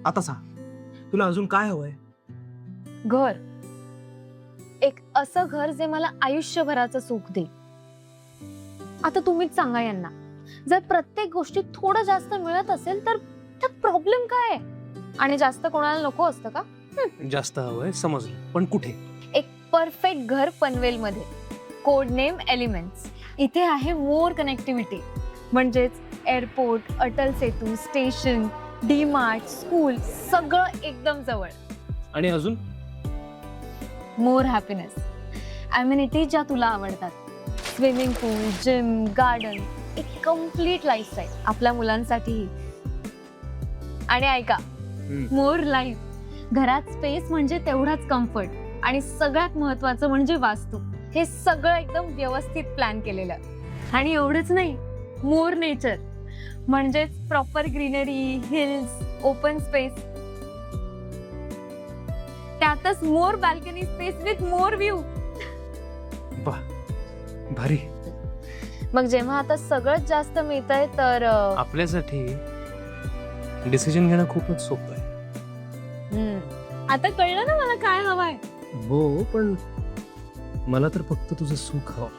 आता सांग, तुला अजून काय हवंय? घर, एक असं घर जे मला आयुष्यभराचं सुख देईल. आता तुम्हीच सांगा यांना, जर प्रत्येक गोष्टीत थोडं जास्त मिळत असेल तर प्रॉब्लेम काय आहे? आणि जास्त कोणाला नको असतं का? जास्त हवंय समजलं, पण कुठे? एक परफेक्ट घर पनवेल मध्ये, कोड नेम एलिमेंट्स. इथे आहे मोर कनेक्टिव्हिटी, म्हणजेच airport, Atal Setu, station, D mart, school, सगळं एकदम जवळ. आणि अजून? मोर हॅपीनेस, अम्युनिटी ज्या तुला आवडतात, स्विमिंग पूल, जिम, गार्डन, एक कम्प्लीट लाईफस्टाईल आपल्या मुलांसाठीही. आणि ऐका, मोर लाईफ, घरात स्पेस म्हणजे तेवढाच कम्फर्ट, आणि सगळ्यात महत्वाचं म्हणजे वास्तू. हे सगळं एकदम व्यवस्थित प्लॅन केलेलं. आणि एवढंच नाही, मोर नेचर, म्हणजेच proper greenery, hills, open space, त्यातच more balcony space with more view. वाह, भारी. मग जेव्हा आता सगळंच जास्त मिळतंय तर आपल्यासाठी डिसिजन घेणं खूपच सोपं आहे. आता कळलं ना मला काय हवंय. हो, पण मला तर फक्त तुझं सुख हवं.